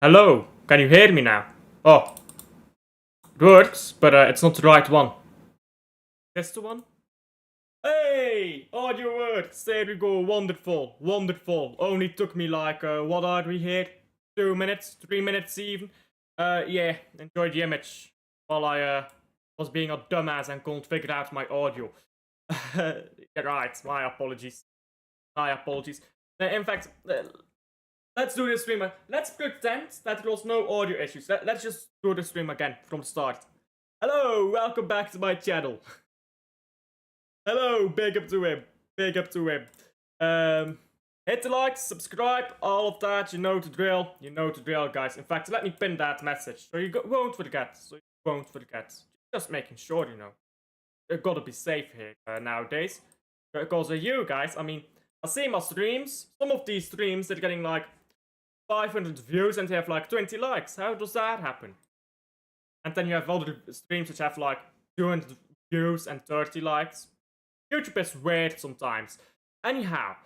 Hello, can you hear me now? Oh, it works, but it's not the right one. That's the one? Hey, audio works. There we go. Wonderful, wonderful. Only took me like, what are we here? 2 minutes, 3 minutes even. Yeah, enjoy the image while I was being a dumbass and couldn't figure out my audio. Yeah, right, my apologies. My apologies. In fact, let's do this stream. Let's pretend that there was no audio issues. Let's just do the stream again from the start. Hello, welcome back to my channel. Hello, big up to him. Big up to him. Hit the like, subscribe, all of that. You know the drill. You know the drill, guys. In fact, let me pin that message so you won't forget. Just making sure, you know. You gotta be safe here nowadays. Because you guys, I mean, I see my streams. Some of these streams, they're getting like 500 views and they have like 20 likes. How does that happen? And then you have other streams which have like 200 views and 30 likes. YouTube is weird sometimes. Anyhow,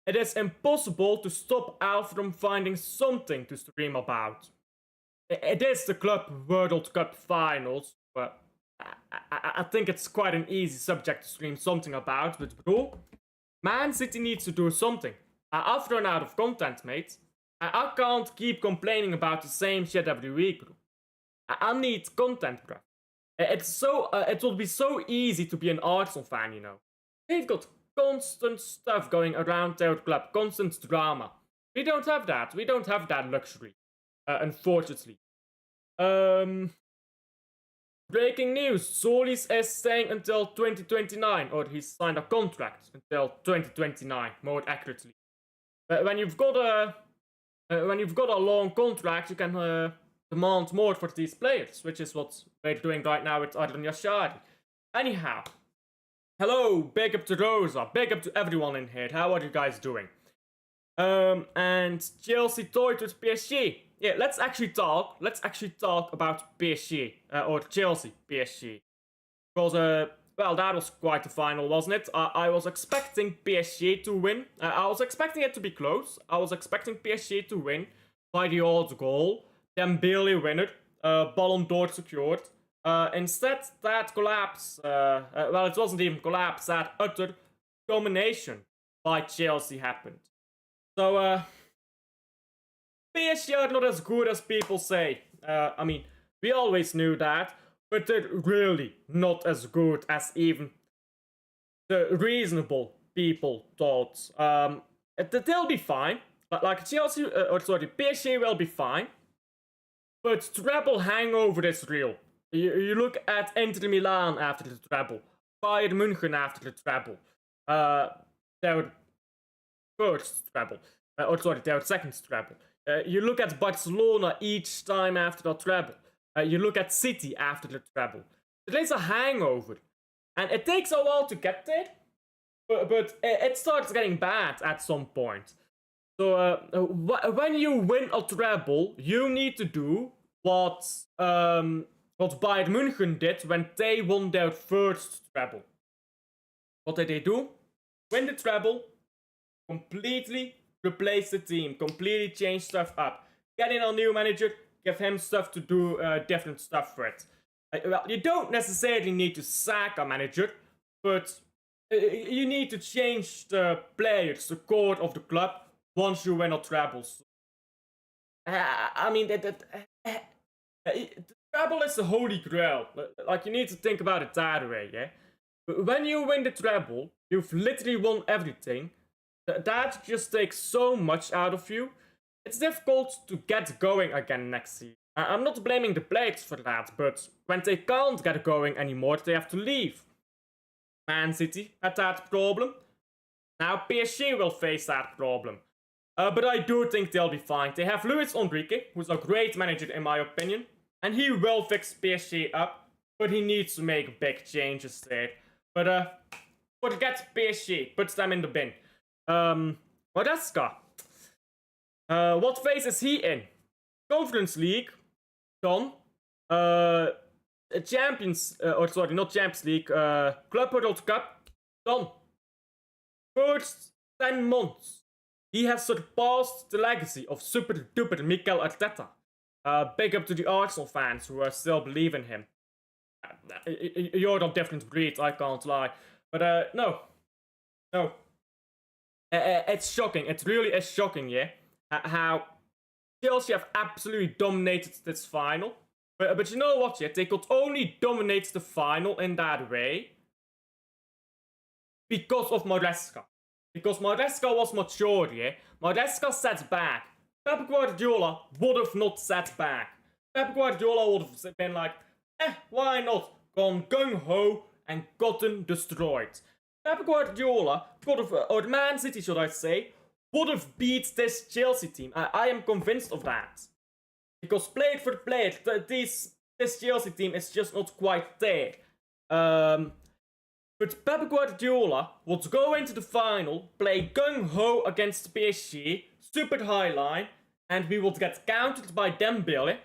it is impossible to stop Al from finding something to stream about. It is the Club World Cup Finals, but I think it's quite an easy subject to stream something about. But bro, Man City needs to do something. I've run out of content, mate. I can't keep complaining about the same shit every week, bro. I need content, bro. It will be so easy to be an Arsenal fan, you know. They've got constant stuff going around their club, constant drama. We don't have that. We don't have that luxury, unfortunately. Breaking news: Solis is staying until 2029, or he's signed a contract until 2029, more accurately. When you've got a long contract, you can demand more for these players, which is what we're doing right now with Adnan Yashari. Anyhow, hello, big up to Rosa, big up to everyone in here. How are you guys doing? And Chelsea toyed with PSG. Yeah, let's actually talk about PSG, or Chelsea PSG. Because, well, that was quite the final, wasn't it? I was expecting PSG to win. I was expecting it to be close. I was expecting PSG to win by the odd goal. Dembele winner. Ballon d'Or secured. Instead, that collapse, well, it wasn't even collapse, that utter domination by Chelsea happened. So, PSG are not as good as people say. I mean, we always knew that, but they're really not as good as even the reasonable people thought. They'll be fine. Like Chelsea, PSG will be fine. But treble hangover is real. You look at Inter Milan after the treble, Bayern München after the treble, their first treble, their second treble. You look at Barcelona each time after the treble. You look at City after the treble. There is a hangover. And it takes a while to get there, but it starts getting bad at some point. So when you win a treble, you need to do what Bayern München did when they won their first treble. What did they do? Win the treble, completely replace the team, completely change stuff up. Get in a new manager, give him stuff to do different stuff for it. Well, you don't necessarily need to sack a manager, but you need to change the players, the core of the club, once you win a treble. I mean, the treble is the holy grail. Like, you need to think about it that way, yeah? When you win the treble, you've literally won everything. That just takes so much out of you. It's difficult to get going again next season. I'm not blaming the players for that, but when they can't get going anymore, they have to leave. Man City had that problem. Now PSG will face that problem. But I do think they'll be fine. They have Luis Enrique, who's a great manager in my opinion. And he will fix PSG up. But he needs to make big changes there. But forget PSG. Puts them in the bin. Goretzka. What phase is he in? Conference League. Done. Champions... not Champions League. Club World Cup. Done. First 10 months He has surpassed the legacy of super duper Mikel Arteta. Big up to the Arsenal fans who still believe in him. You're a different breed, I can't lie. But no. No. It's shocking. It really is shocking, yeah, how Chelsea have absolutely dominated this final. But you know what, yeah? They could only dominate the final in that way because of Maresca. Because Maresca was mature, yeah? Maresca sat back. Pep Guardiola would have not sat back. Pep Guardiola would have been like, why not? Gone gung-ho and gotten destroyed. Pep Guardiola could have, or Man City should I say, would have beat this Chelsea team. I am convinced of that. Because player for player, this Chelsea team is just not quite there. But Pep Guardiola would go into the final, play gung-ho against PSG, super high line, and we would get countered by Dembele,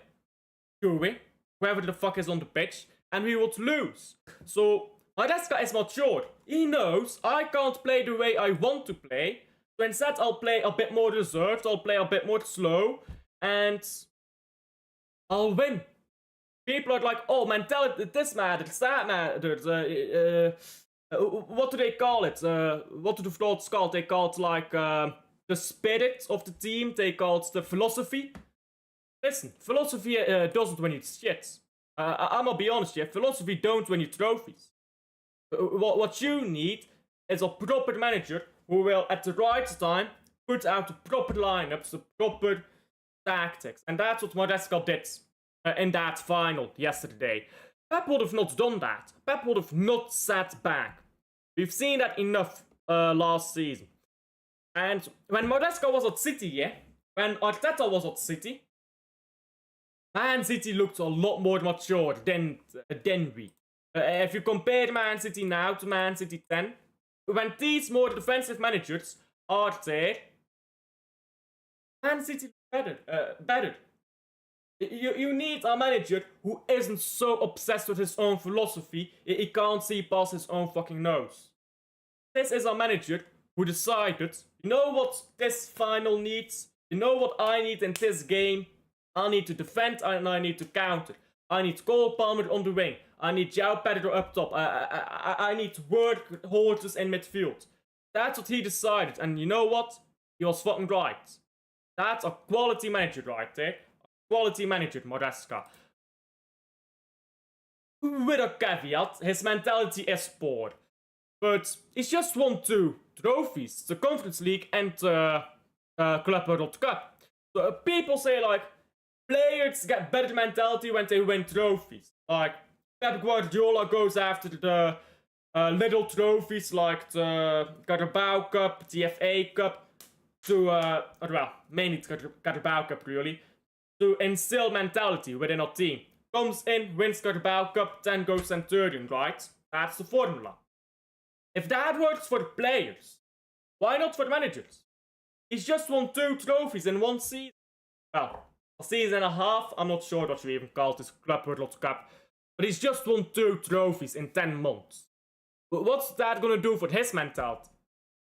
Dewey, whoever the fuck is on the pitch, and we would lose. So Maresca is mature. He knows I can't play the way I want to play, so instead I'll play a bit more reserved, I'll play a bit more slow, and I'll win. People are like, oh, mentality, this matters, that matters, what do they call it? What do the frauds call it? They call it like the spirit of the team. They call it the philosophy. Listen, philosophy doesn't win you shit. I'm gonna be honest, yeah. Philosophy don't win you trophies. What you need is a proper manager who will, at the right time, put out the proper lineups, the proper tactics, and that's what Maresca did in that final yesterday. Pep would have not done that. Pep would have not sat back. We've seen that enough last season. And when Maresca was at City, yeah, when Arteta was at City, Man City looked a lot more mature than we. If you compare Man City now to Man City 10, when these more defensive managers are there, Man City better. You need a manager who isn't so obsessed with his own philosophy, he can't see past his own fucking nose. This is a manager who decided, you know what this final needs? You know what I need in this game? I need to defend and I need to counter. I need Cole Palmer on the wing. I need João Pedro up top. I need to work horses in midfield. That's what he decided, and you know what? He was fucking right. That's a quality manager right there. Quality manager, Maresca. With a caveat, his mentality is poor. But he's just won 2 trophies. The Conference League and the Club World Cup. So people say like, players get better mentality when they win trophies. Like, Pep Guardiola goes after the little trophies like the Carabao Cup, the FA Cup, to, well, mainly the Carabao Cup really, to instill mentality within a team. Comes in, wins Carabao Cup, then goes Centurion, right? That's the formula. If that works for players, why not for managers? He's just won 2 trophies in 1 season. Well, a season and a half, I'm not sure what you even call this Club World Cup. But he's just won 2 trophies in 10 months. But what's that gonna do for his mentality?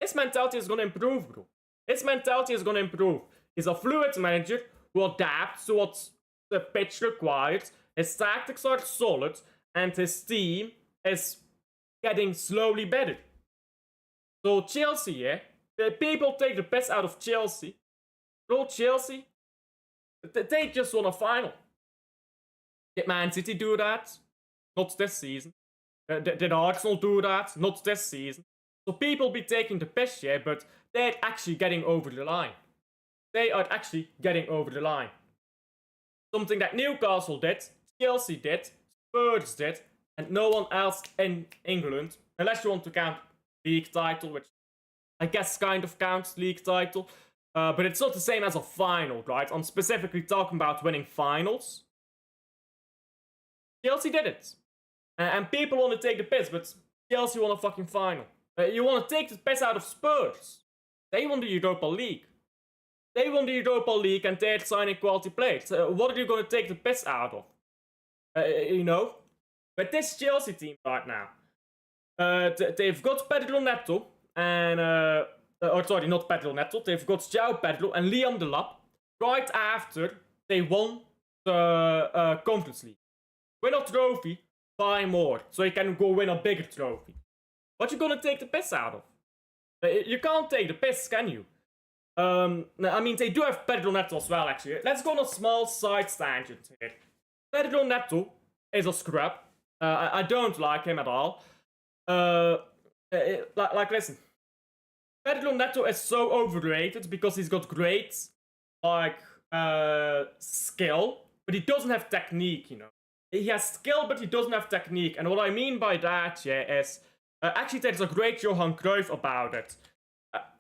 His mentality is gonna improve, bro. His mentality is gonna improve. He's a fluid manager who adapts to what the pitch requires. His tactics are solid, and his team is getting slowly better. So Chelsea, yeah, the people take the piss out of Chelsea. Bro, Chelsea, they just won a final. Did Man City do that? Not this season. Did Arsenal do that? Not this season. So people be taking the piss, yeah, but they're actually getting over the line. They are actually getting over the line. Something that Newcastle did, Chelsea did, Spurs did, and no one else in England, unless you want to count league title, which I guess kind of counts league title, but it's not the same as a final, right? I'm specifically talking about winning finals. Chelsea did it. And people want to take the piss, but Chelsea won a fucking final. You want to take the piss out of Spurs. They won the Europa League. They won the Europa League and they're signing quality players. What are you going to take the piss out of? You know? But this Chelsea team right now, they've got Pedro Neto and or sorry, not Pedro Neto. They've got João Pedro and Liam Delap right after they won the Conference League. Win a trophy, buy more, so you can go win a bigger trophy. What you gonna take the piss out of? You can't take the piss, can you? I mean, they do have Pedro Neto as well, actually. Let's go on a small side tangent here. Pedro Neto is a scrub. I don't like him at all. Listen. Pedro Neto is so overrated because he's got great, skill, but he doesn't have technique, you know. He has skill, but he doesn't have technique. And what I mean by that, yeah, is... actually, there's a great Johan Cruyff about it.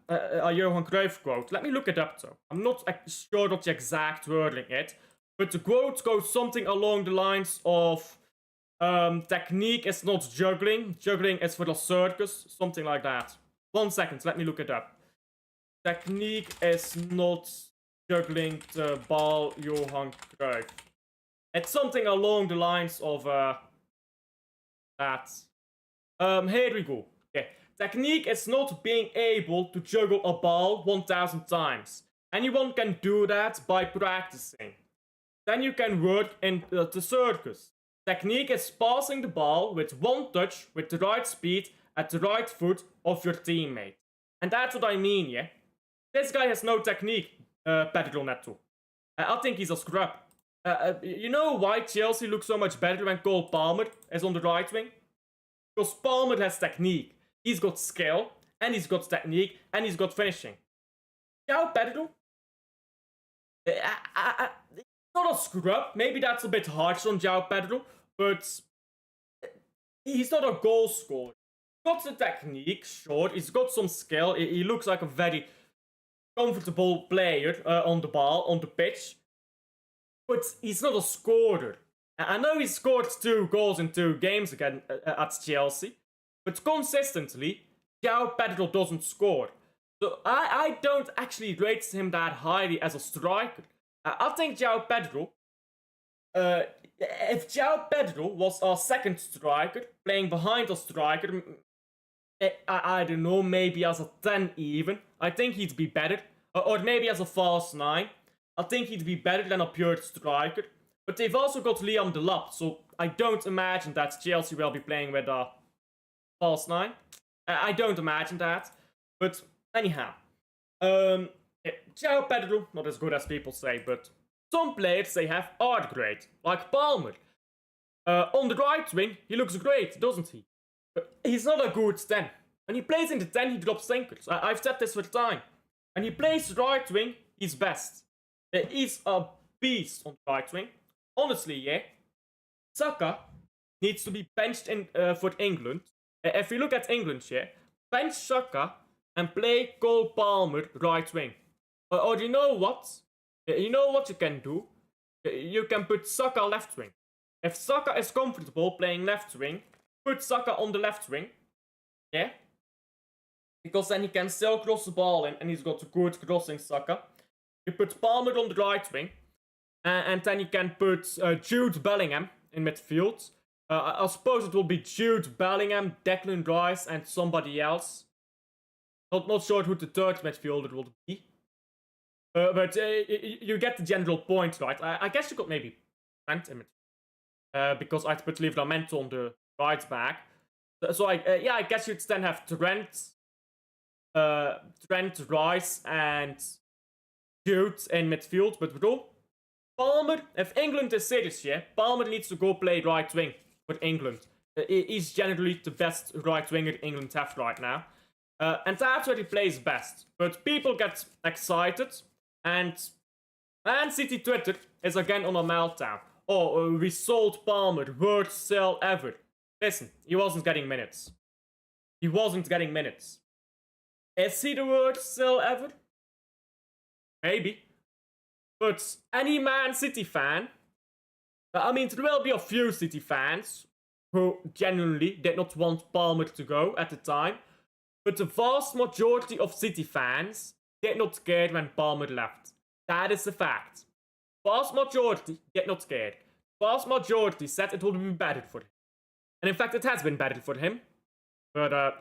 A Johan Cruyff quote. Let me look it up, though. I'm not sure what the exact wording is. But the quote goes something along the lines of... technique is not juggling. Juggling is for the circus. Something like that. 1 second, let me look it up. Technique is not juggling the ball, Johan Cruyff. It's something along the lines of that. Here we go. Yeah. Technique is not being able to juggle a ball 1,000 times. Anyone can do that by practicing. Then you can work in the circus. Technique is passing the ball with one touch with the right speed at the right foot of your teammate. And that's what I mean, yeah? This guy has no technique, Pedro Neto. I think he's a scrub. You know why Chelsea looks so much better when Cole Palmer is on the right wing? Because Palmer has technique. He's got skill, and he's got technique, and he's got finishing. João Pedro? He's not a scrub. Maybe that's a bit harsh on João Pedro, but he's not a goal scorer. He's got the technique, sure. He's got some skill. He looks like a very comfortable player on the ball, on the pitch. But he's not a scorer. I know he scored 2 goals in 2 games again at Chelsea. But consistently, João Pedro doesn't score. So I don't actually rate him that highly as a striker. I think João Pedro... if João Pedro was our second striker, playing behind a striker... I don't know, maybe as a 10 even. I think he'd be better. Or maybe as a false 9. I think he'd be better than a pure striker. But they've also got Liam Delap, so I don't imagine that Chelsea will be playing with a false 9. I don't imagine that. But anyhow. João Pedro, not as good as people say, but some players they have are great. Like Palmer. On the right wing, he looks great, doesn't he? He's not a good 10. When he plays in the 10, he drops thinkers. I've said this for time. When he plays right wing, he's best. He's a beast on the right wing. Honestly, yeah. Saka needs to be benched in for England. If you look at England, yeah, bench Saka and play Cole Palmer right wing. Or you know what? You know what you can do? You can put Saka left wing. If Saka is comfortable playing left wing, put Saka on the left wing. Yeah? Because then he can still cross the ball in, and he's got a good crossing Saka. You put Palmer on the right wing. And then you can put Jude Bellingham in midfield. I suppose it will be Jude Bellingham, Declan Rice, and somebody else. Not sure who the third midfielder will be. But you get the general point, right? I guess you could maybe Trent in midfield. Because I'd put Livramento on the right back. So I guess you'd then have Trent, Rice, and Jude in midfield. But bro, Palmer, if England is serious, yeah, Palmer needs to go play right wing for England. He's generally the best right winger England have right now. And that's where he plays best. But people get excited, and Man City Twitter is again on a meltdown. Oh, we sold Palmer, worst sell ever. Listen, he wasn't getting minutes. He wasn't getting minutes. Is he the worst sell ever? Maybe. But any Man City fan, I mean, there will be a few City fans who genuinely did not want Palmer to go at the time. But the vast majority of City fans did not care when Palmer left. That is a fact. Vast majority did not care. Vast majority said it would be better for him. And in fact, it has been better for him. But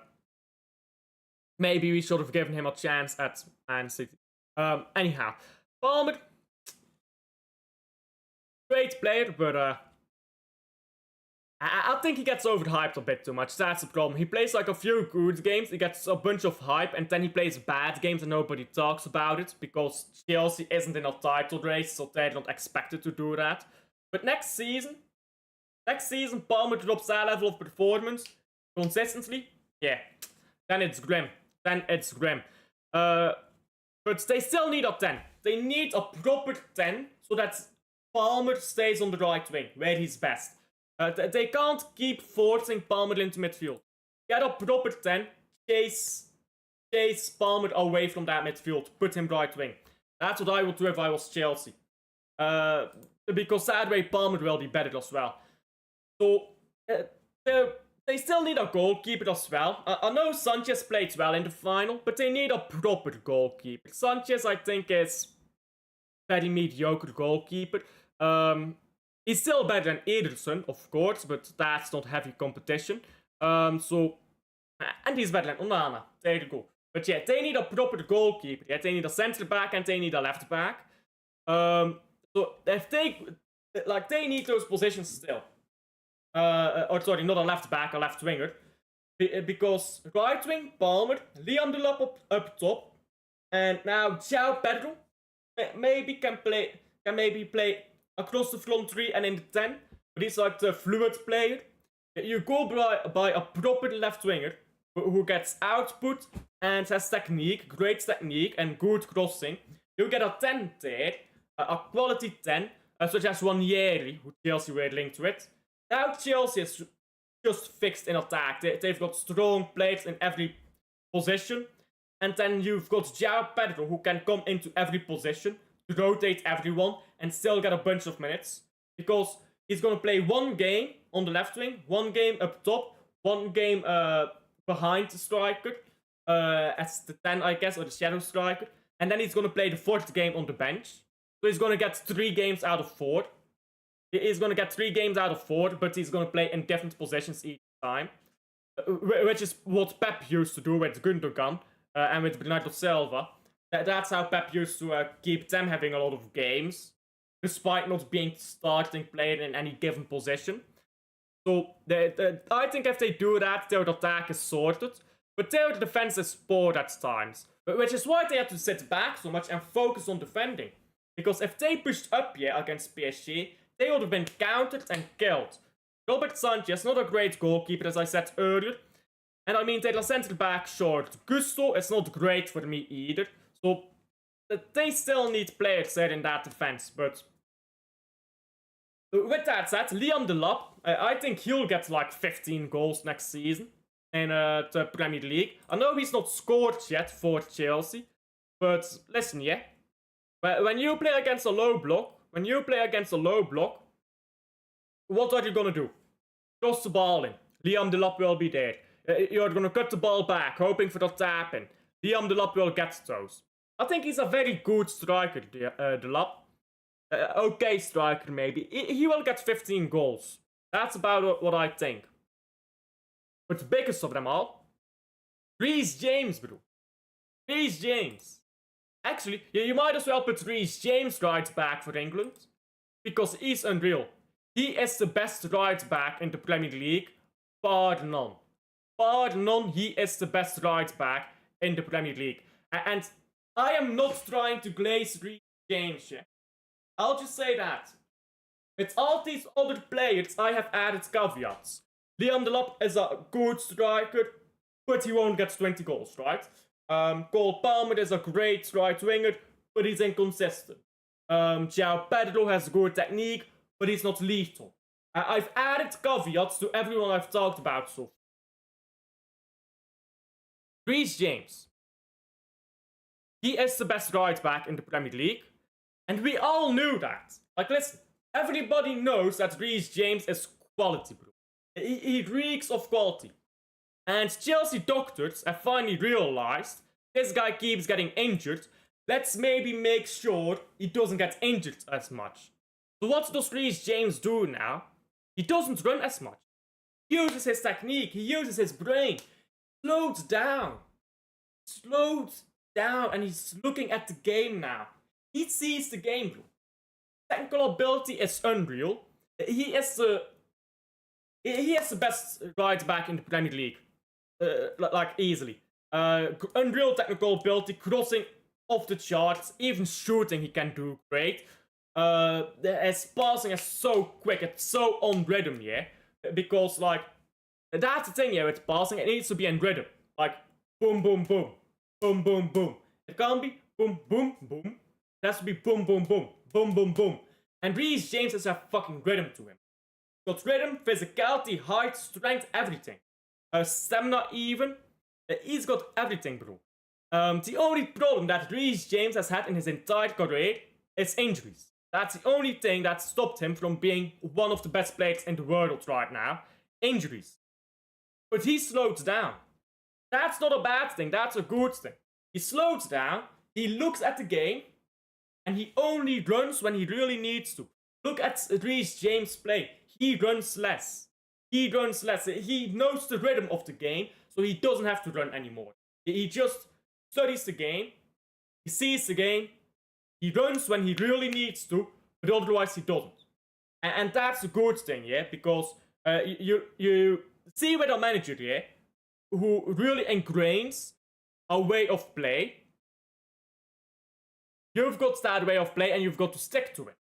maybe we should have given him a chance at Man City. Anyhow, Palmer, great player, but I think he gets overhyped a bit too much. That's the problem. He plays like a few good games, he gets a bunch of hype, and then he plays bad games and nobody talks about it because Chelsea isn't in a title race, so they're not expected to do that. But next season, Palmer drops that level of performance consistently. Yeah, then it's grim. But they still need a 10. They need a proper 10 so that Palmer stays on the right wing, where he's best. They can't keep forcing Palmer into midfield. Get a proper 10, chase Palmer away from that midfield, put him right wing. That's what I would do if I was Chelsea. Because that way Palmer will be better as well. So, they still need a goalkeeper as well. I know Sanchez played well in the final, but they need a proper goalkeeper. Sanchez, I think, is very mediocre goalkeeper. He's still better than Ederson, of course, but that's not heavy competition. And he's better than Onana. There you go. But yeah, they need a proper goalkeeper. Yeah, they need a centre back and they need a left back. So if they need those positions still. Or sorry, not a left back, a left winger. Because right wing, Palmer, Liam Delap up top, and now João Pedro maybe can play across the front three and in the 10, but he's like the fluid player. You go by a proper left winger who gets output and has technique, great technique and good crossing. You get a 10 there, a quality 10, such as Wanyeri, who Chelsea were linked with. Now Chelsea is just fixed in attack. They've got strong players in every position. And then you've got João Pedro, who can come into every position, rotate everyone, and still get a bunch of minutes. Because he's going to play one game on the left wing, one game up top, one game behind the striker, as the 10, I guess, or the shadow striker. And then he's going to play the 4th game on the bench. So he's going to get 3 games out of 4. He's going to get 3 games out of 4, but he's going to play in different positions each time. Which is what Pep used to do with Gundogan and with Bernardo Silva. That's how Pep used to keep them having a lot of games, despite not being starting player in any given position. So I think if they do that, their attack is sorted, but their defense is poor at times. Which is why they have to sit back so much and focus on defending. Because if they pushed up here against PSG, they would have been countered and killed. Robert Sanchez, not a great goalkeeper, as I said earlier. And I mean, they're centre back short. Gusto is not great for me either. So, they still need players there in that defense. But with that said, Liam Delap, I think he'll get like 15 goals next season in the Premier League. I know he's not scored yet for Chelsea. But listen, yeah. When you play against a low block, what are you gonna do? Cross the ball in. Liam Delap will be there. You're gonna cut the ball back, hoping for the tap in. Liam Delap will get those. I think he's a very good striker, Delap. Okay striker, maybe. He will get 15 goals. That's about what I think. But the biggest of them all, Reece James, bro. Reece James. Actually, you might as well put Reece James right back for England. Because he's unreal. He is the best right back in the Premier League. Bar none. Bar none, he is the best right back in the Premier League. And I am not trying to glaze Reece James yet. I'll just say that. With all these other players, I have added caveats. Liam Delap is a good striker, but he won't get 20 goals, right? Cole Palmer is a great right winger, but he's inconsistent. João Pedro has good technique, but he's not lethal. I've added caveats to everyone I've talked about so far. Reece James. He is the best right back in the Premier League, and we all knew that. Like, listen, everybody knows that Reece James is quality, bro. He reeks of quality. And Chelsea doctors have finally realized this guy keeps getting injured. Let's maybe make sure he doesn't get injured as much. So what does Reece James do now? He doesn't run as much. He uses his technique, he uses his brain. Slows down. slowed down and he's looking at the game now. He sees the game, bro. Technical ability is unreal. He is the best right back in the Premier League, like easily. Unreal technical ability, crossing off the charts, even shooting he can do great. His passing is so quick, it's so on rhythm, yeah. Because like that's the thing, yeah, with passing, it needs to be in rhythm, like boom, boom, boom, boom, boom, boom. It can't be boom, boom, boom. It has to be boom, boom, boom, boom, boom, boom. And Reece James has a fucking rhythm to him. Got rhythm, physicality, height, strength, everything. Stamina even. He's got everything, bro. The only problem that Reece James has had in his entire career is injuries. That's the only thing that stopped him from being one of the best players in the world right now. Injuries. But he slowed down. That's not a bad thing, that's a good thing. He slows down, he looks at the game, and he only runs when he really needs to. Look at Reece James play. He runs less. He runs less. He knows the rhythm of the game, so he doesn't have to run anymore. He just studies the game. He sees the game. He runs when he really needs to, but otherwise he doesn't. And that's a good thing, yeah, because you see with a manager, yeah, who really ingrains a way of play. You've got that way of play and you've got to stick to it.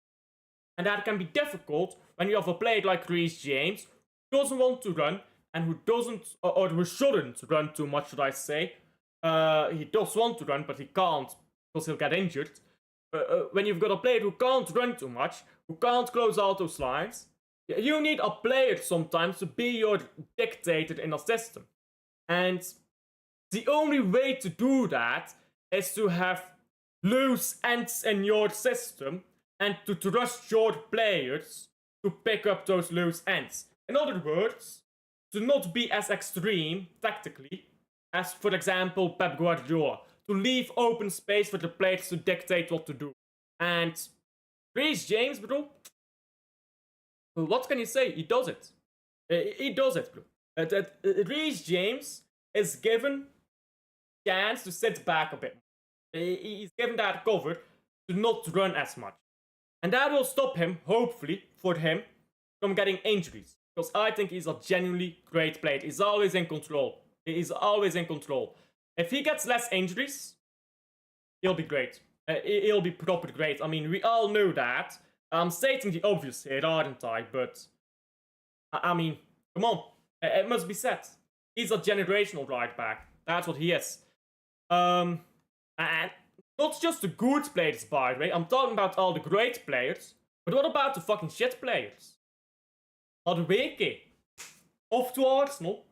And that can be difficult when you have a player like Reece James who doesn't want to run and who doesn't, or who shouldn't run too much, should I say. He does want to run, but he can't because he'll get injured. When you've got a player who can't run too much, who can't close out those lines, you need a player sometimes to be your dictator in a system. And the only way to do that is to have loose ends in your system and to trust your players to pick up those loose ends. In other words, to not be as extreme tactically as, for example, Pep Guardiola. To leave open space for the players to dictate what to do. And Reece James, bro, what can you say? He does it. He does it, bro. Reece James is given chance to sit back a bit. He's given that cover to not run as much. And that will stop him, hopefully, for him, from getting injuries. Because I think he's a genuinely great player. He's always in control. He's always in control. If he gets less injuries, he'll be great. He'll be proper great. I mean, we all know that. I'm stating the obvious here, aren't I? But, I mean, come on. It must be said. He's a generational right back. That's what he is. And not just the good players, by the way. I'm talking about all the great players. But what about the fucking shit players? Madueke. Off to Arsenal.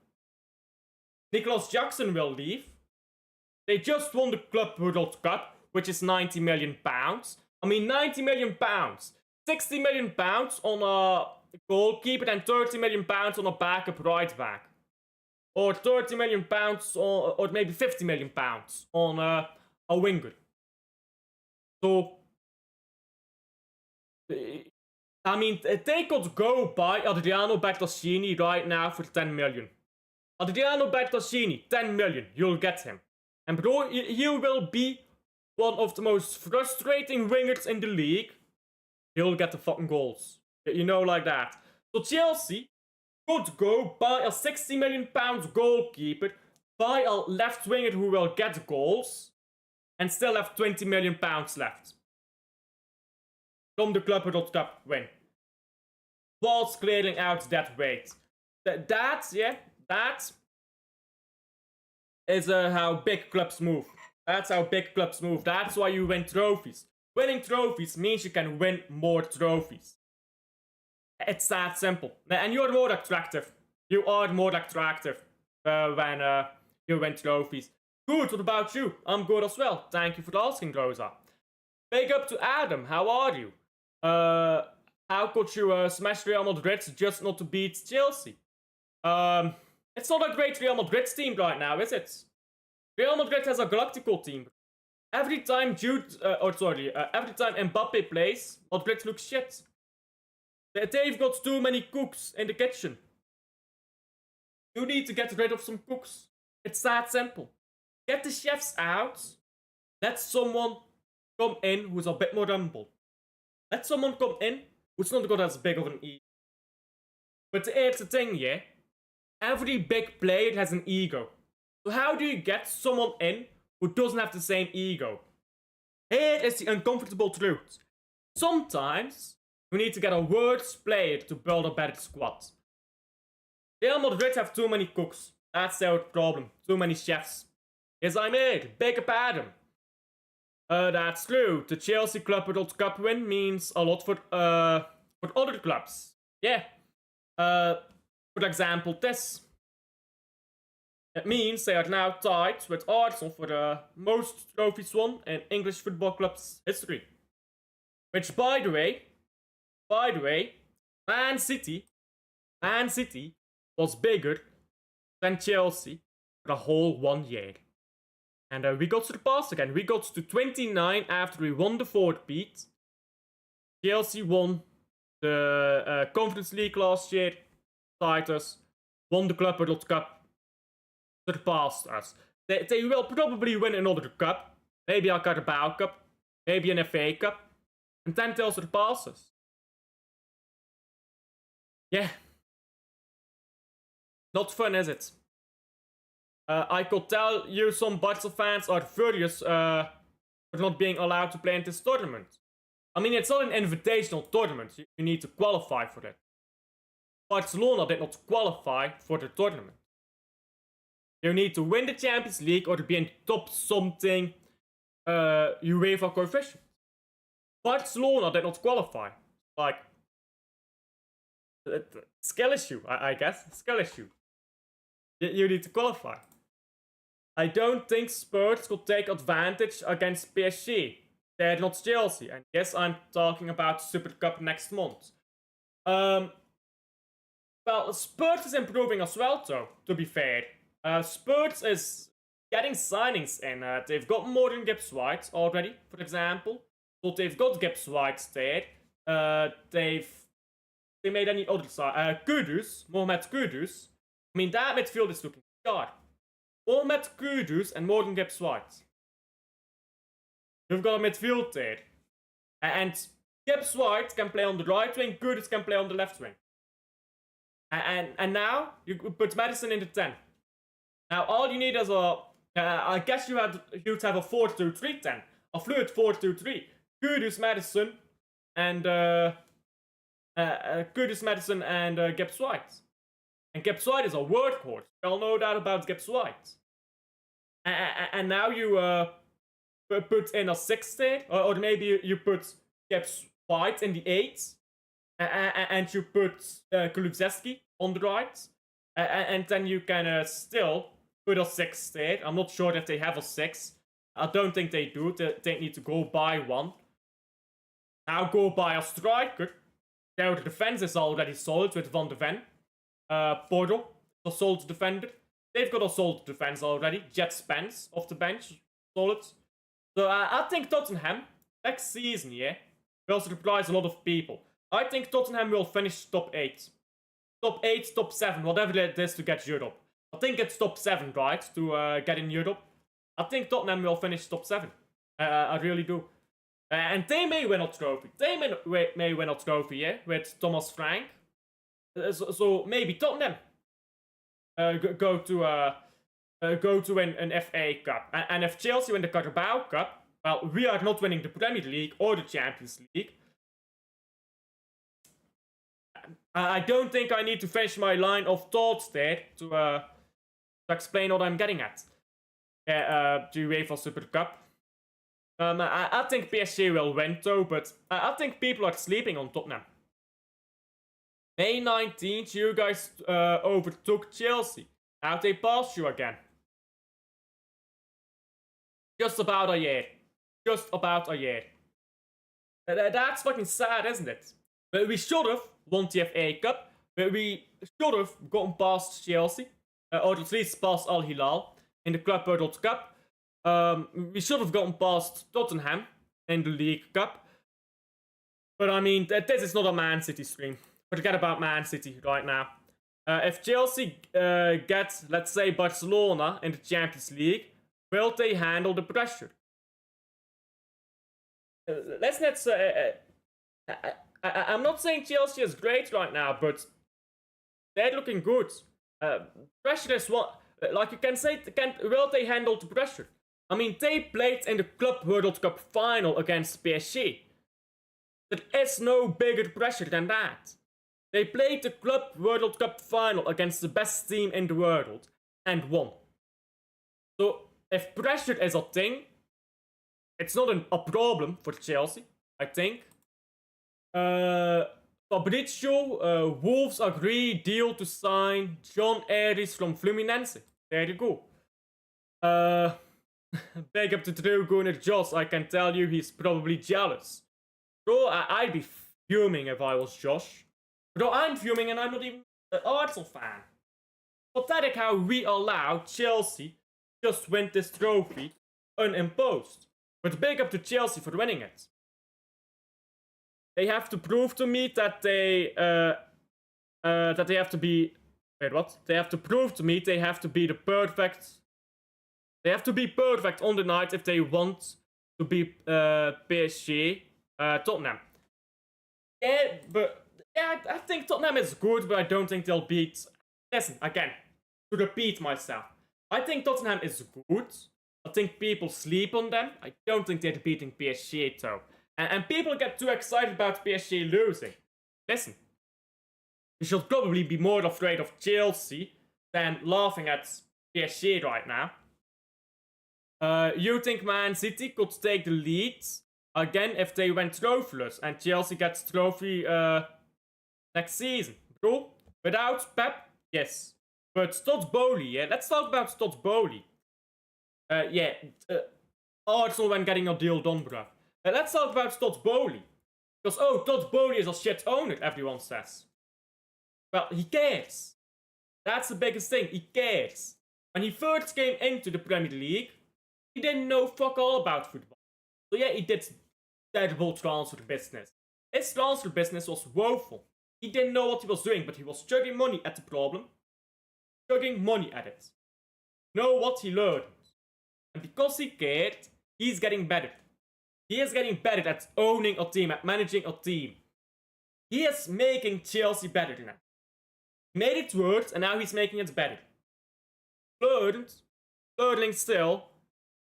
Nicholas Jackson will leave. They just won the Club World Cup, which is £90 million. I mean, £90 million. £60 million on a goalkeeper and £30 million on a backup right back. Or £30 million or maybe £50 million on a winger. So, I mean, they could go buy Adriano Bertaccini right now for 10 million. Adriano Bertaccini, 10 million, you'll get him. And bro, he will be one of the most frustrating wingers in the league. He'll get the fucking goals. You know, like that. So Chelsea could go buy a £60 million goalkeeper, buy a left winger who will get goals, and still have £20 million left from the Club World Cup win. Whilst clearing out that weight. That is how big clubs move. That's how big clubs move. That's why you win trophies. Winning trophies means you can win more trophies. It's that simple. And you're more attractive. You are more attractive when you win trophies. Good, what about you? I'm good as well. Thank you for asking, Rosa. Big up to Adam. How are you? How could you smash Real Madrid just not to beat Chelsea? It's not a great Real Madrid team right now, is it? Real Madrid has a Galactical team. Every time every time Mbappe plays, Madrid looks shit. They've got too many cooks in the kitchen. You need to get rid of some cooks. It's that simple. Get the chefs out. Let someone come in who's a bit more humble. Let someone come in who's not got as big of an ego. But here's the thing, yeah? Every big player has an ego. So how do you get someone in who doesn't have the same ego? Here is the uncomfortable truth. Sometimes we need to get a worse player to build a better squad. Real Madrid have too many cooks. That's their problem. Too many chefs. Yes, I'm here. Big up Adam. That's true. The Chelsea Club World Cup win means a lot for other clubs. Yeah. For example, this. It means they are now tied with Arsenal for the most trophies won in English football club's history. Which, by the way, Man City was bigger than Chelsea for the whole 1 year. And we got surpassed again. We got to 29 after we won the 4th beat. Chelsea won the Conference League last year, tied us, won the Club World Cup, surpassed us. They will probably win another cup, maybe a Carabao Cup, maybe an FA Cup, and then they'll surpass us. Yeah. Not fun, is it? I could tell you some Barca fans are furious for not being allowed to play in this tournament. I mean, it's not an invitational tournament. You need to qualify for it. Barcelona did not qualify for the tournament. You need to win the Champions League or to be in top something UEFA coefficient. Barcelona did not qualify. Like, skill issue, I guess. Skill issue. You need to qualify. I don't think Spurs could take advantage against PSG. They're not Chelsea. And yes, I'm talking about Super Cup next month. Well, Spurs is improving as well, though, to be fair. Spurs is getting signings in. They've got Morgan Gibbs-White already, for example. So they've got Gibbs-White there. They made any other side. Mohamed Kudus. I mean, that midfield is looking sharp. Mohamed Kudus and Morgan Gibbs-White. You've got a midfield there. And Gibbs-White can play on the right wing, Kudus can play on the left wing. And now, you put Madison in the 10. Now, all you need is I guess you'd have a 4-2-3 10. A fluid 4-2-3. Kudus, Madison, and Gibbs-White. And Gibbs-White is a workhorse. We all know that about Gibbs-White. And now you put in a 6 there, or maybe you put Gibbs-White in the 8, and you put Kulusevski on the right, and then you can still put a 6 there. I'm not sure if they have a 6. I don't think they do. They need to go buy one. Now go buy a striker. Their defense is already solid with Van de Ven. Porto, a solid defender. They've got a solid defense already. Jet Spence off the bench, solid. So I think Tottenham, next season, yeah, will surprise a lot of people. I think Tottenham will finish top 8. Top 8, top 7, whatever it is to get Europe. I think it's top 7, right, to get in Europe. I think Tottenham will finish top 7. I really do. And they may win a trophy. They may win a trophy, yeah, with Thomas Frank. So maybe Tottenham go to win an FA Cup. And if Chelsea win the Carabao Cup, well, we are not winning the Premier League or the Champions League. I don't think I need to finish my line of thoughts there to explain what I'm getting at. The UEFA Super Cup. I think PSG will win though, but I think people are sleeping on Tottenham. May 19th, you guys overtook Chelsea. Now they passed you again. Just about a year. Just about a year. That's fucking sad, isn't it? But we should have won the FA Cup. But we should have gotten past Chelsea. Or at least past Al Hilal in the Club World Cup. We should have gotten past Tottenham in the League Cup. But I mean, this is not a Man City stream. Forget about Man City right now. If Chelsea gets, let's say, Barcelona in the Champions League, will they handle the pressure? Let's not say. I'm not saying Chelsea is great right now, but they're looking good. Pressure is what, like you can say, will they handle the pressure? I mean, they played in the Club World Cup final against PSG. There is no bigger pressure than that. They played the Club World Cup final against the best team in the world and won. So, if pressure is a thing, it's not a problem for Chelsea, I think. Fabrizio, Wolves agree deal to sign John Aries from Fluminense. There you go. Big up to Drew Gunnar Josh, I can tell you he's probably jealous. Bro, I'd be fuming if I was Josh. Bro, I'm fuming and I'm not even an Arsenal fan. Pathetic how we allow Chelsea just win this trophy unimposed. But big up to Chelsea for winning it. They have to prove to me that they have to be. Wait, what? They have to prove to me they have to be the perfect. They have to be perfect on the night if they want to be PSG, Tottenham. Yeah, but yeah, I think Tottenham is good, but I don't think they'll beat. Listen, again, to repeat myself, I think Tottenham is good. I think people sleep on them. I don't think they're beating PSG though. And people get too excited about PSG losing. Listen, you should probably be more afraid of Chelsea than laughing at PSG right now. You think Man City could take the lead again if they went trophyless and Chelsea gets trophy next season? Bro, without Pep, yes. But Todd Bowley, yeah, let's talk about Todd Bowley. Arsenal when getting a deal done, bruv. Let's talk about Todd Bowley. Because, Todd Bowley is a shit owner, everyone says. Well, he cares. That's the biggest thing, he cares. When he first came into the Premier League, he didn't know fuck all about football. So yeah, he did terrible transfer business. His transfer business was woeful. He didn't know what he was doing, but he was chugging money at the problem. Chugging money at it. Know what he learned. And because he cared, he's getting better. He is getting better at owning a team, at managing a team. He is making Chelsea better now. He made it worse, and now he's making it better. Learning still,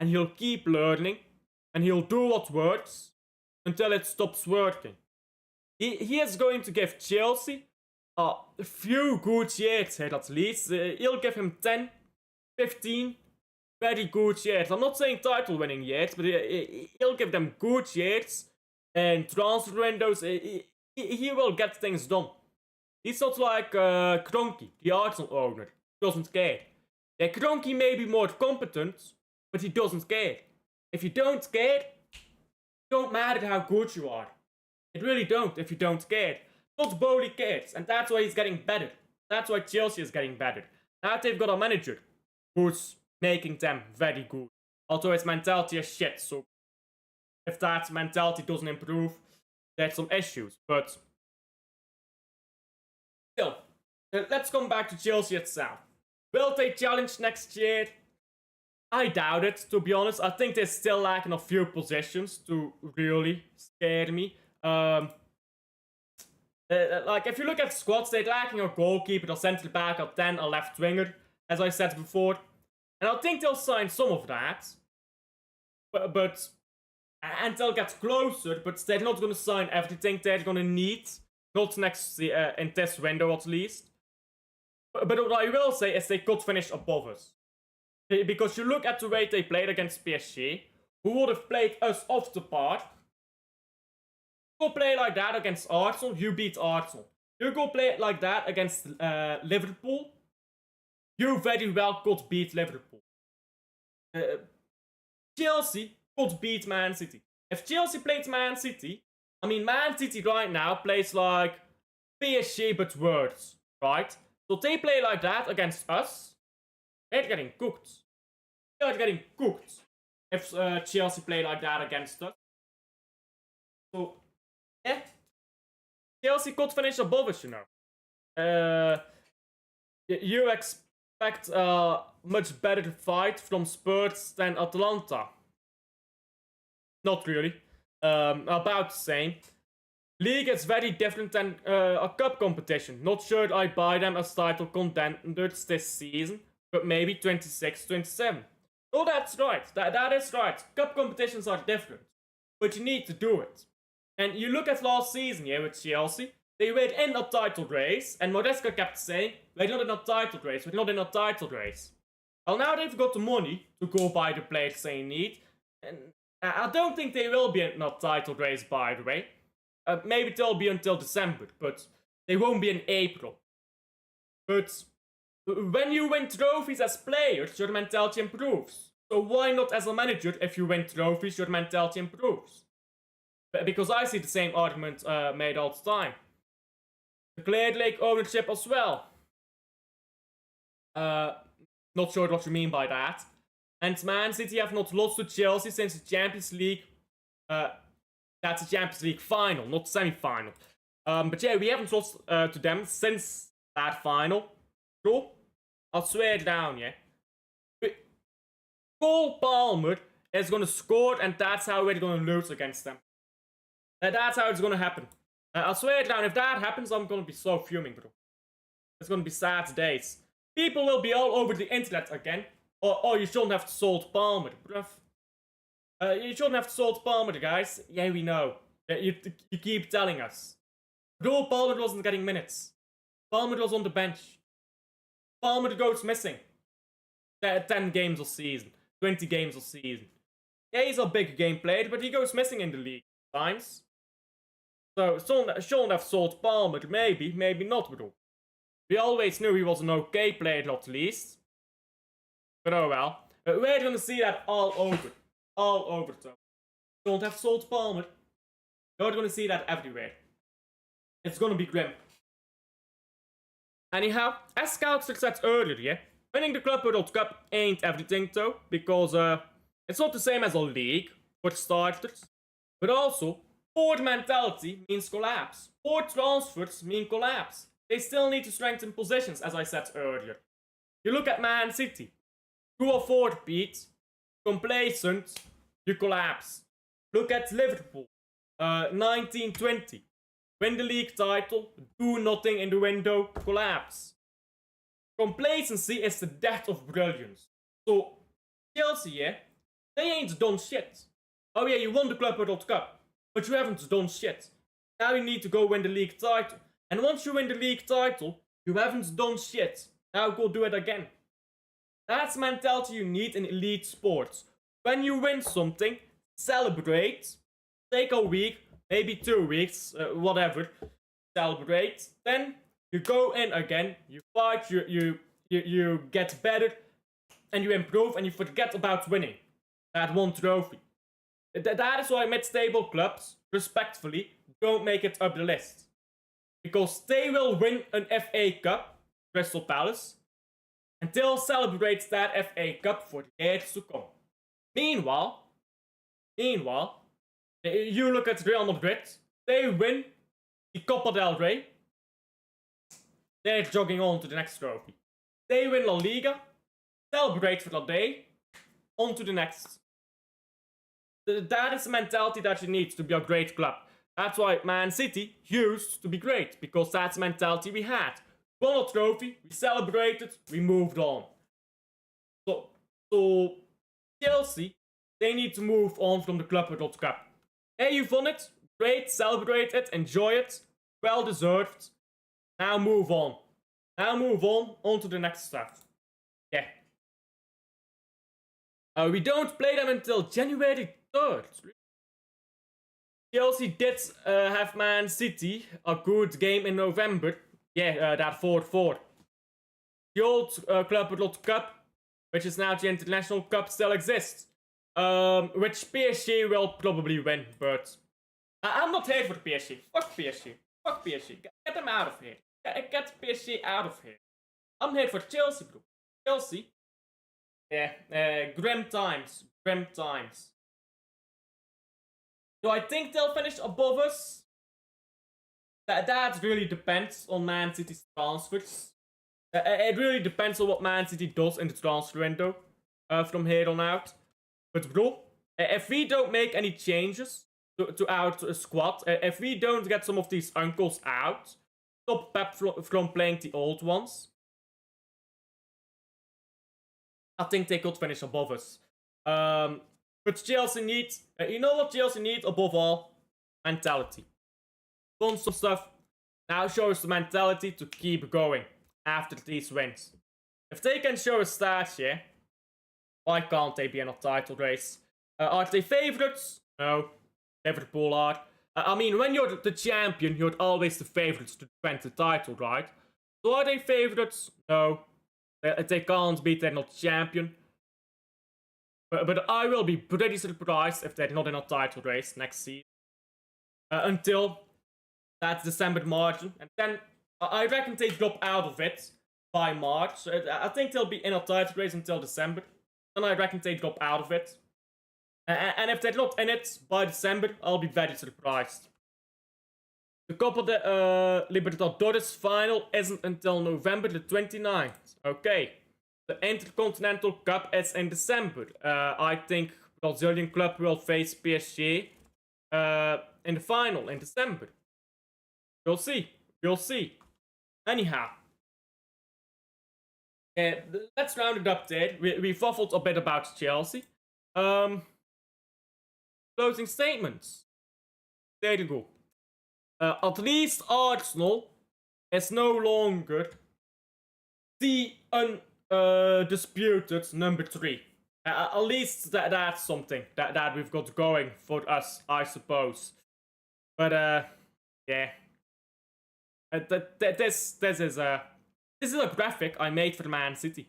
and he'll keep learning, and he'll do what works until it stops working. He is going to give Chelsea a few good years here at least. He'll give him 10, 15 very good years. I'm not saying title winning years, but he'll give them good years and transfer windows. He will get things done. He's not like Kroenke, the Arsenal owner. He doesn't care. Yeah, Kroenke may be more competent, but he doesn't care. If you don't care, it don't matter how good you are. It really don't if you don't care. Todd Bowley cares, and that's why he's getting better. That's why Chelsea is getting better. Now they've got a manager who's making them very good. Although his mentality is shit, so if that mentality doesn't improve, there's some issues. But still, let's come back to Chelsea itself. Will they challenge next year? I doubt it, to be honest. I think they're still lacking a few positions to really scare me. Like, if you look at squads, they're lacking a goalkeeper, a centre back, a 10, a left winger, as I said before. And I think they'll sign some of that. And they'll get closer, but they're not going to sign everything they're going to need. Not next in this window, at least. But what I will say is they could finish above us. Because you look at the way they played against PSG, who would have played us off the park. You go play like that against Arsenal, you beat Arsenal. You go play it like that against Liverpool, you very well could beat Liverpool. Chelsea could beat Man City. If Chelsea played Man City, I mean, Man City right now plays like PSG but worse, right? So they play like that against us, they're getting cooked. They're getting cooked if Chelsea play like that against us. So, yeah. Chelsea could finish above us, you know. expect a much better fight from Spurs than Atalanta. Not really. About the same. League is very different than a cup competition. Not sure I buy them as title contenders this season, but maybe 26, 27. Oh, that's right. That is right. Cup competitions are different, but you need to do it. And you look at last season, yeah, with Chelsea. They were in a title race, and Moresca kept saying, we're not in a title race, we're not in a title race. Well, now they've got the money to go buy the players they need, and I don't think they will be in a title race, by the way. Maybe they'll be until December, but they won't be in April. But when you win trophies as players, your mentality improves. So why not as a manager, if you win trophies, your mentality improves? Because I see the same argument made all the time. The Clear Lake ownership as well. Not sure what you mean by that. And Man City have not lost to Chelsea since the Champions League. That's the Champions League final, not semi-final. But yeah, we haven't lost to them since that final. Bro, I'll swear it down, yeah. Cole Palmer is gonna score, and that's how we're gonna lose against them. That's how it's gonna happen. I'll swear it down. If that happens, I'm gonna be so fuming, bro. It's gonna be sad days. People will be all over the internet again. Oh, you shouldn't have sold Palmer, bruv. You shouldn't have sold Palmer, guys. Yeah, we know. You keep telling us. Bro, Palmer wasn't getting minutes. Palmer was on the bench. Palmer goes missing. 10 games a season. 20 games a season. Yeah, he's a big game player, but he goes missing in the league times. So, shouldn't have sold Palmer. Maybe, maybe not, bro. We always knew he was an okay player, at least. But oh well. We're gonna see that all over. All over, though. Don't have sold Palmer. You're gonna see that everywhere. It's gonna be grim. Anyhow, as Scouts said earlier, yeah, winning the Club World Cup ain't everything, though, because it's not the same as a league, for starters. But also, poor mentality means collapse. Poor transfers mean collapse. They still need to strengthen positions, as I said earlier. You look at Man City. 2-4 beat. Complacent. You collapse. Look at Liverpool. 19-20. Win the league title. Do nothing in the window. Collapse. Complacency is the death of brilliance. So, Chelsea, yeah, they ain't done shit. Oh yeah, you won the Club World Cup. But you haven't done shit. Now you need to go win the league title. And once you win the league title, you haven't done shit. Now go do it again. That's the mentality you need in elite sports. When you win something, celebrate. Take a week, maybe 2 weeks, whatever. Celebrate. Then you go in again. You fight. You get better, and you improve, and you forget about winning that one trophy. That is why mid-table clubs, respectfully, don't make it up the list. Because they will win an FA Cup, Crystal Palace, and they'll celebrate that FA Cup for the years to come. Meanwhile, you look at Real Madrid, they win the Copa del Rey, they're jogging on to the next trophy. They win La Liga, celebrate for the day, on to the next. That is the mentality that you need to be a great club. That's why Man City used to be great, because that's the mentality we had. Won a trophy, we celebrated, we moved on. So Chelsea, they need to move on from the Club World Cup. Hey, you've won it, great, celebrate it, enjoy it, well deserved. Now move on. On to the next stuff. Yeah. We don't play them until January 3rd. Chelsea did have Man City, a good game in November. Yeah, that 4-4. The old Club World Cup, which is now the International Cup, still exists. Which PSG will probably win, but I'm not here for PSG. Fuck PSG. Fuck PSG. Get them out of here. Get PSG out of here. I'm here for Chelsea, bro. Chelsea. Yeah, grim times. Grim times. Do I think they'll finish above us? That really depends on Man City's transfers. It really depends on what Man City does in the transfer window from here on out. But bro, if we don't make any changes to our squad, if we don't get some of these uncles out, stop Pep from playing the old ones, I think they could finish above us. But Chelsea needs, you know what Chelsea needs above all? Mentality. Done some stuff. Now show us the mentality to keep going after these wins. If they can show us that, yeah, why can't they be in a title race? Are they favourites? No. Liverpool are. I mean, when you're the champion, you're always the favourites to defend the title, right? So are they favourites? No. They can't beat, they're not champion. But I will be pretty surprised if they're not in a title race next season. Until that December margin. And then I reckon they drop out of it by March. I think they'll be in a title race until December. Then I reckon they drop out of it. And if they're not in it by December, I'll be very surprised. The Copa de Libertadores final isn't until November the 29th. Okay. The Intercontinental Cup is in December. I think Brazilian club will face PSG in the final in December. We'll see. We'll see. Anyhow. Let's round it up there. We waffled a bit about Chelsea. Closing statements. There you go. At least Arsenal is no longer the undisputed number 3. At least that's something that we've got going for us, I suppose. But yeah. This is a graphic I made for Man City.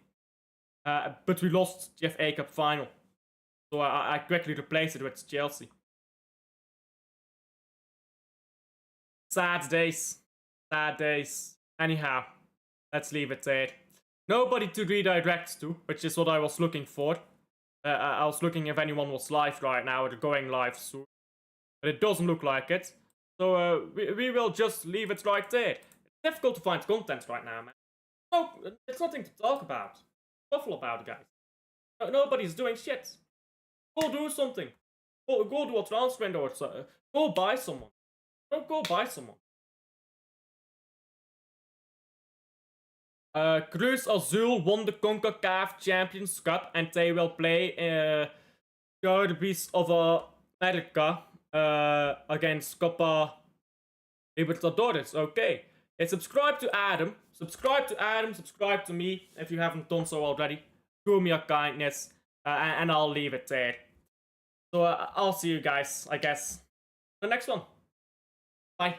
But we lost the FA Cup final. So I quickly replaced it with Chelsea. Sad days. Sad days. Anyhow, let's leave it there. Nobody to redirect to, which is what I was looking for. I was looking if anyone was live right now or going live soon. But it doesn't look like it. So we will just leave it right there. It's difficult to find content right now, man. No, it's nothing to talk about. Waffle about it, guys. Nobody's doing shit. Go do something. Go do a transfer window or so. Go buy someone. Go buy someone. Cruz Azul won the CONCACAF Champions Cup and they will play Derbies of America against Copa Libertadores. Okay. And subscribe to Adam. Subscribe to me if you haven't done so already. Do me a kindness. And I'll leave it there. So I'll see you guys, I guess, the next one. Bye.